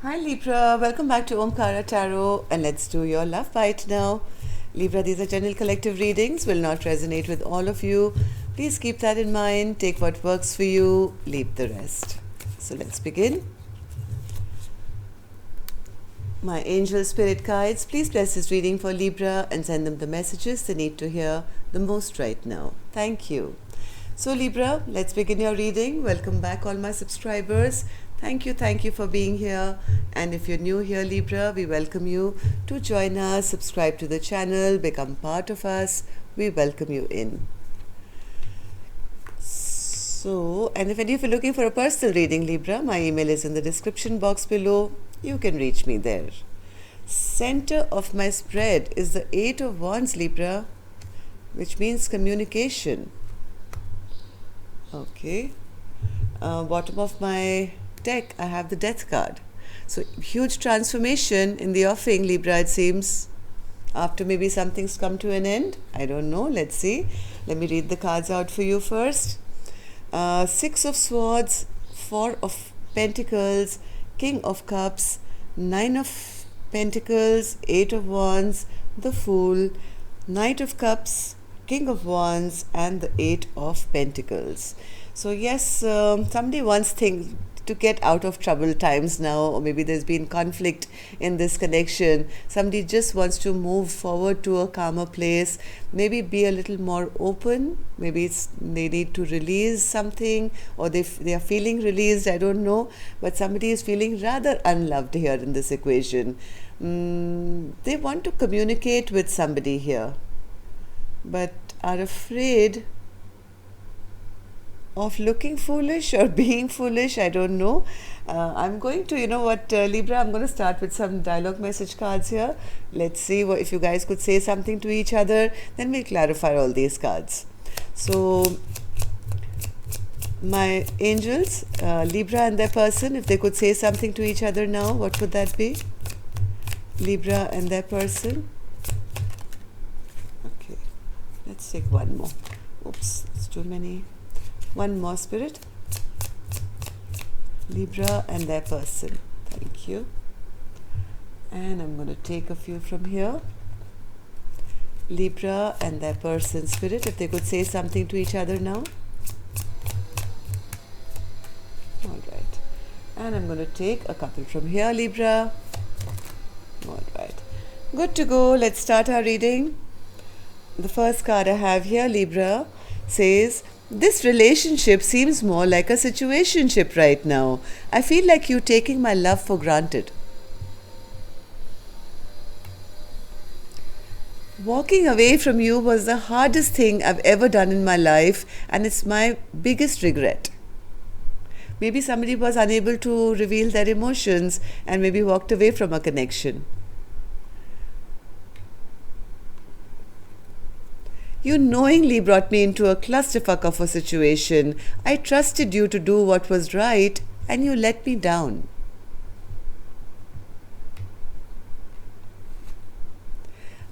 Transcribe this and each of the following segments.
Hi Libra, welcome back to Omkara Tarot, and let's do your love bite now. Libra, these are general collective readings, will not resonate with all of you. Please keep that in mind, take what works for you, leave the rest. So let's begin. My angel spirit guides, please bless this reading for Libra and send them the messages they need to hear the most right now. Thank you. So Libra, let's begin your reading. Welcome back all my subscribers. Thank you for being here. And if you're new here, Libra, we welcome you to join us, subscribe to the channel, become part of us. We welcome you in. So, and if any of you are looking for a personal reading, Libra, my email is in the description box below. You can reach me there. Center of my spread is the Eight of Wands, Libra, which means communication. Okay. Bottom of my deck, I have the Death card. So huge transformation in the offing, Libra, it seems. After maybe something's come to an end. I don't know. Let's see. Let me read the cards out for you first. Six of Swords, Four of Pentacles, King of Cups, Nine of Pentacles, Eight of Wands, the Fool, Knight of Cups, King of Wands, and the Eight of Pentacles. So yes, somebody wants things to get out of troubled times now, or maybe there's been conflict in this connection. Somebody just wants to move forward to a calmer place, maybe be a little more open. Maybe they need to release something, or they are feeling released, I don't know, but somebody is feeling rather unloved here in this equation. They want to communicate with somebody here, but are afraid of looking foolish or being foolish, I don't know. I'm going to, Libra, I'm going to start with some dialogue message cards here. Let's see if you guys could say something to each other, then we'll clarify all these cards. So, my angels, Libra and their person, if they could say something to each other now, what would that be? Libra and their person. Okay, let's take one more. Oops, it's too many. One more, Spirit. Libra and their person. Thank you. And I'm going to take a few from here. Libra and their person, Spirit, if they could say something to each other now. All right. And I'm going to take a couple from here, Libra. All right. Good to go. Let's start our reading. The first card I have here, Libra, says, this relationship seems more like a situationship right now. I feel like you're taking my love for granted. Walking away from you was the hardest thing I've ever done in my life, and it's my biggest regret. Maybe somebody was unable to reveal their emotions and maybe walked away from a connection. You knowingly brought me into a clusterfuck of a situation. I trusted you to do what was right, and you let me down.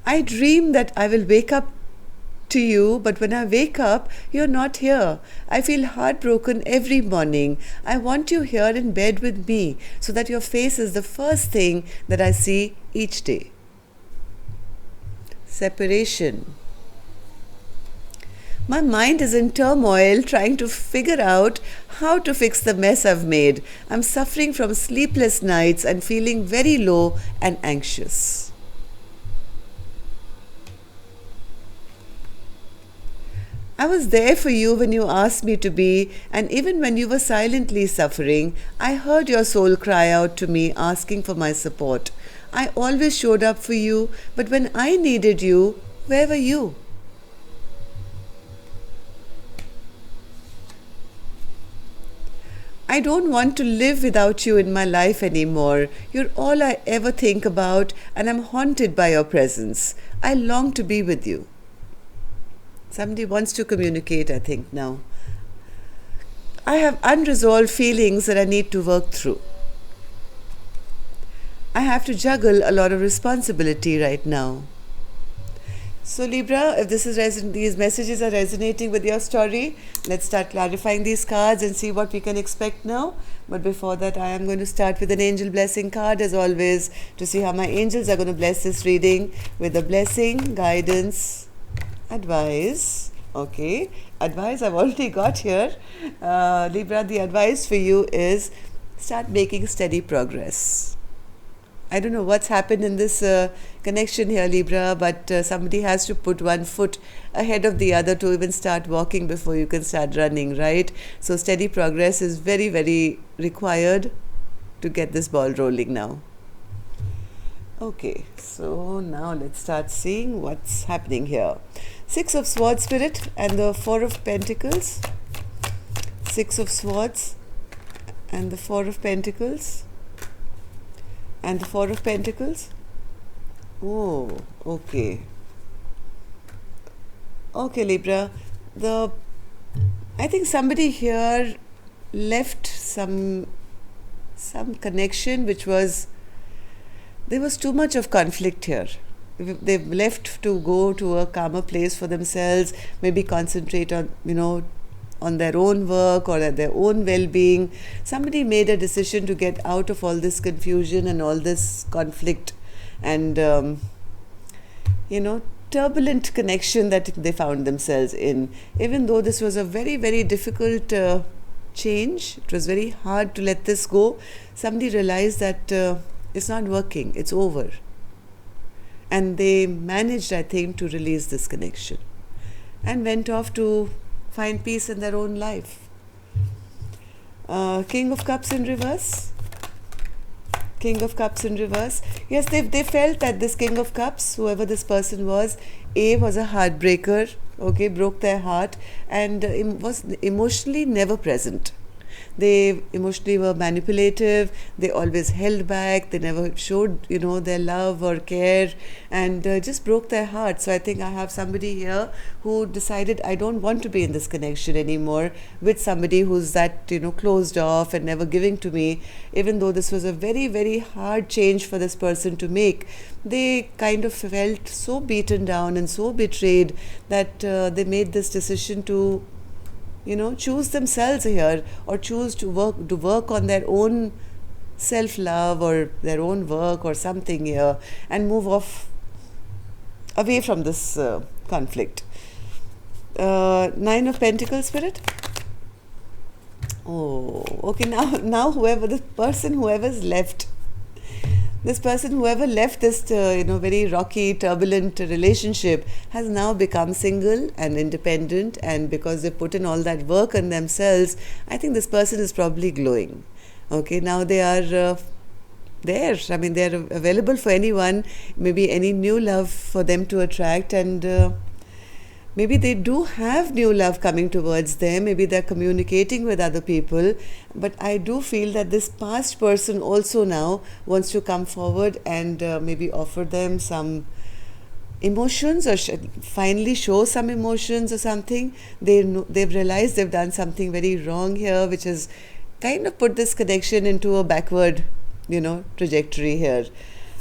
I dream that I will wake up to you, but when I wake up, you're not here. I feel heartbroken every morning. I want you here in bed with me, so that your face is the first thing that I see each day. Separation. My mind is in turmoil trying to figure out how to fix the mess I've made. I'm suffering from sleepless nights and feeling very low and anxious. I was there for you when you asked me to be, and even when you were silently suffering, I heard your soul cry out to me asking for my support. I always showed up for you, but when I needed you, where were you? I don't want to live without you in my life anymore. You're all I ever think about, and I'm haunted by your presence. I long to be with you. Somebody wants to communicate, I think, now. I have unresolved feelings that I need to work through. I have to juggle a lot of responsibility right now. So Libra, if these messages are resonating with your story, let's start clarifying these cards and see what we can expect now. But before that, I am going to start with an angel blessing card as always to see how my angels are going to bless this reading with a blessing, guidance, advice. Okay, advice I've already got here. Libra, the advice for you is start making steady progress. I don't know what's happened in this connection here, Libra, but somebody has to put one foot ahead of the other to even start walking before you can start running, right? So steady progress is very, very required to get this ball rolling now. Okay, so now let's start seeing what's happening here. Six of Swords, Spirit, and the Four of Pentacles. Six of Swords and the Four of Pentacles. And the Four of Pentacles. Oh, okay. Okay, Libra. I think somebody here left some connection which was, there was too much of conflict here. They've left to go to a calmer place for themselves, maybe concentrate on, on their own work or at their own well-being. Somebody made a decision to get out of all this confusion and all this conflict and, turbulent connection that they found themselves in. Even though this was a very, very difficult change, it was very hard to let this go, somebody realized that it's not working, it's over. And they managed, I think, to release this connection and went off to find peace in their own life. King of Cups in reverse. King of Cups in reverse. Yes, they felt that this King of Cups, whoever this person was a heartbreaker, okay, broke their heart and was emotionally never present. They emotionally were manipulative, they always held back, they never showed, their love or care and just broke their heart. So I think I have somebody here who decided, I don't want to be in this connection anymore with somebody who's that, closed off and never giving to me. Even though this was a very, very hard change for this person to make, they kind of felt so beaten down and so betrayed that they made this decision to choose themselves here or choose to work on their own self-love or their own work or something here and move away from this conflict. Nine of Pentacles, Spirit. Oh, okay, now whoever's left, this person, whoever left this, very rocky, turbulent relationship has now become single and independent, and because they put in all that work on themselves, I think this person is probably glowing. Okay, now they are there. I mean, they are available for anyone, maybe any new love for them to attract, and maybe they do have new love coming towards them. Maybe they're communicating with other people. But I do feel that this past person also now wants to come forward and maybe offer them some emotions or finally show some emotions or something. They've realized they've done something very wrong here, which has kind of put this connection into a backward, trajectory here.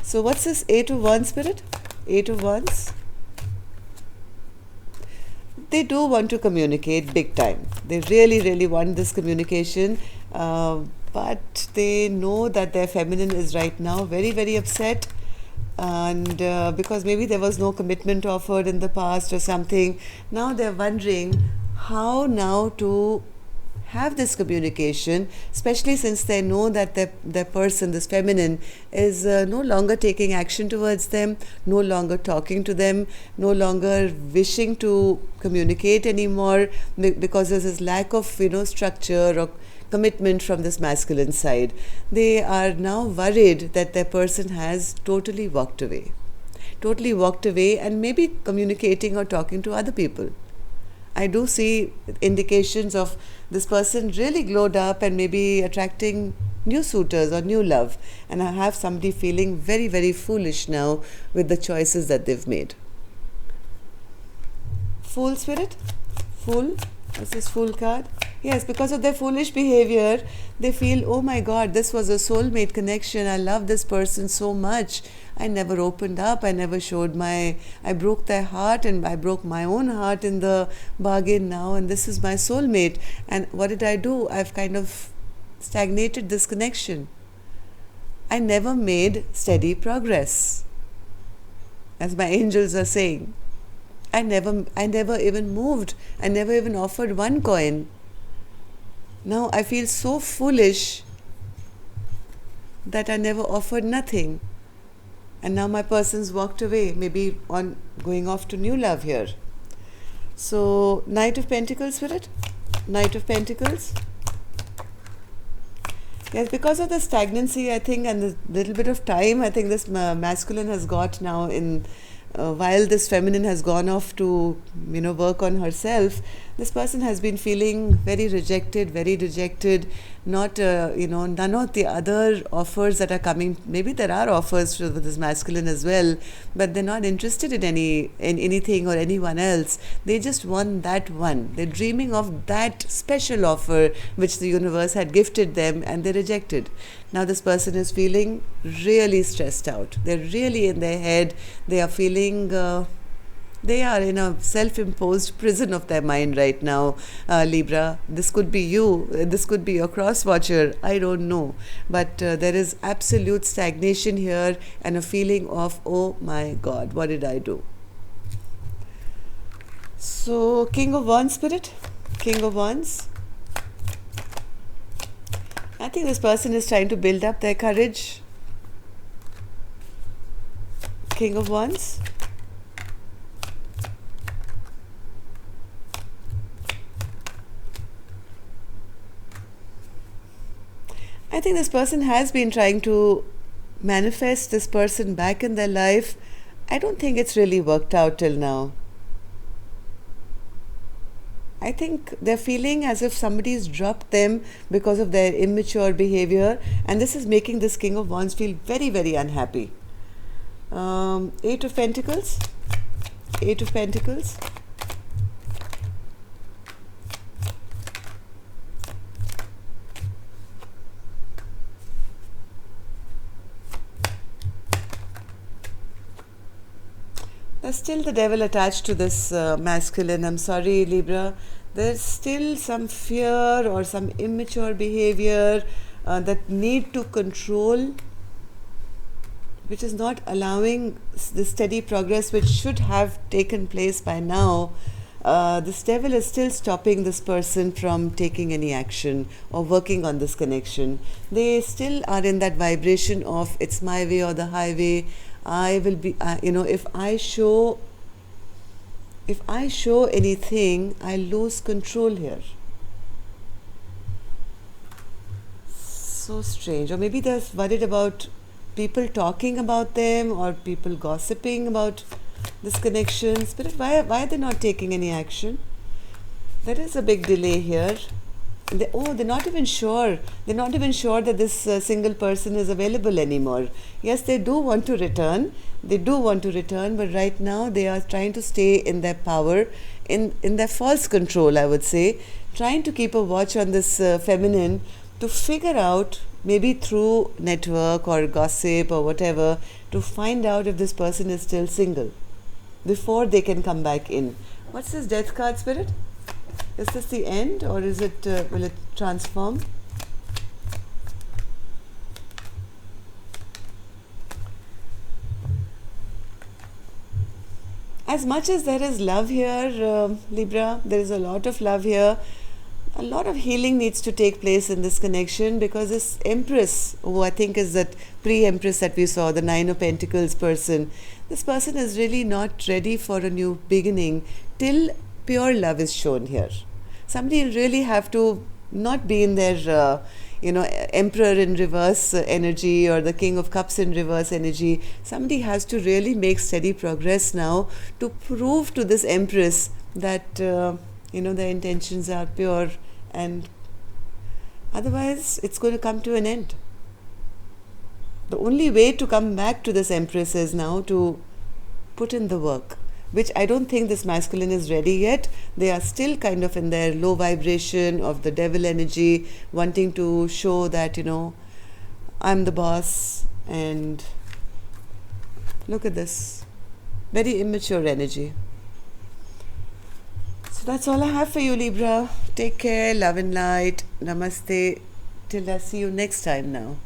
So what's this Eight of Wands, Spirit? Eight of Wands. They do want to communicate big time. They really, really want this communication, but they know that their feminine is right now very, very upset, and because maybe there was no commitment offered in the past or something. Now they're wondering how now to have this communication, especially since they know that their person, this feminine, is no longer taking action towards them, no longer talking to them, no longer wishing to communicate anymore, because there's this lack of structure or commitment from this masculine side. They are now worried that their person has totally walked away and maybe communicating or talking to other people. I do see indications of this person really glowed up and maybe attracting new suitors or new love. And I have somebody feeling very, very foolish now with the choices that they've made. Fool, Spirit. Fool. What's this Fool card? Yes, because of their foolish behavior, they feel, oh my god, this was a soulmate connection. I love this person so much. I never opened up. I never showed my. I broke their heart and I broke my own heart in the bargain now. And this is my soulmate. And what did I do? I've kind of stagnated this connection. I never made steady progress, as my angels are saying. I never even moved. I never even offered one coin. Now I feel so foolish that I never offered nothing. And now my person's walked away, maybe on going off to new love here. So, Knight of Pentacles, Spirit. Knight of Pentacles. Yes, because of the stagnancy, I think, and the little bit of time, I think this masculine has got now in, while this feminine has gone off to, work on herself, this person has been feeling very rejected, very dejected. Not, none of the other offers that are coming. Maybe there are offers for this masculine as well, but they're not interested in anything or anyone else. They just want that one. They're dreaming of that special offer which the universe had gifted them, and they rejected. Now this person is feeling really stressed out. They're really in their head. They are feeling. They are in a self-imposed prison of their mind right now, Libra. This could be you. This could be your cross-watcher. I don't know. But there is absolute stagnation here and a feeling of, oh my God, what did I do? So, King of Wands, Spirit. King of Wands. I think this person is trying to build up their courage. King of Wands. I think this person has been trying to manifest this person back in their life. I don't think it's really worked out till now. I think they're feeling as if somebody's dropped them because of their immature behavior, and this is making this King of Wands feel very, very unhappy. Eight of Pentacles. Eight of Pentacles. There's still the devil attached to this masculine. I'm sorry, Libra. There's still some fear or some immature behavior that need to control, which is not allowing the steady progress which should have taken place by now. This devil is still stopping this person from taking any action or working on this connection. They still are in that vibration of it's my way or the highway. I will be, if I show anything, I lose control here. So strange. Or maybe they're worried about people talking about them or people gossiping about this connection. Spirit, why are they not taking any action? There is a big delay here. They're not even sure. They're not even sure that this single person is available anymore. Yes, they do want to return. They do want to return, but right now they are trying to stay in their power, in their false control, I would say, trying to keep a watch on this feminine to figure out, maybe through network or gossip or whatever, to find out if this person is still single before they can come back in. What's this Death card, Spirit? Is this the end, or is it? Will it transform? As much as there is love here, Libra, there is a lot of love here. A lot of healing needs to take place in this connection, because this Empress, who I think is that pre-Empress that we saw, the Nine of Pentacles person, this person is really not ready for a new beginning till pure love is shown here. Somebody will really have to not be in their, Emperor in reverse energy or the King of Cups in reverse energy. Somebody has to really make steady progress now to prove to this Empress that, their intentions are pure, and otherwise it's going to come to an end. The only way to come back to this Empress is now to put in the work, which I don't think this masculine is ready yet. They are still kind of in their low vibration of the devil energy, wanting to show that, I'm the boss. And look at this. Very immature energy. So that's all I have for you, Libra. Take care. Love and light. Namaste. Till I see you next time now.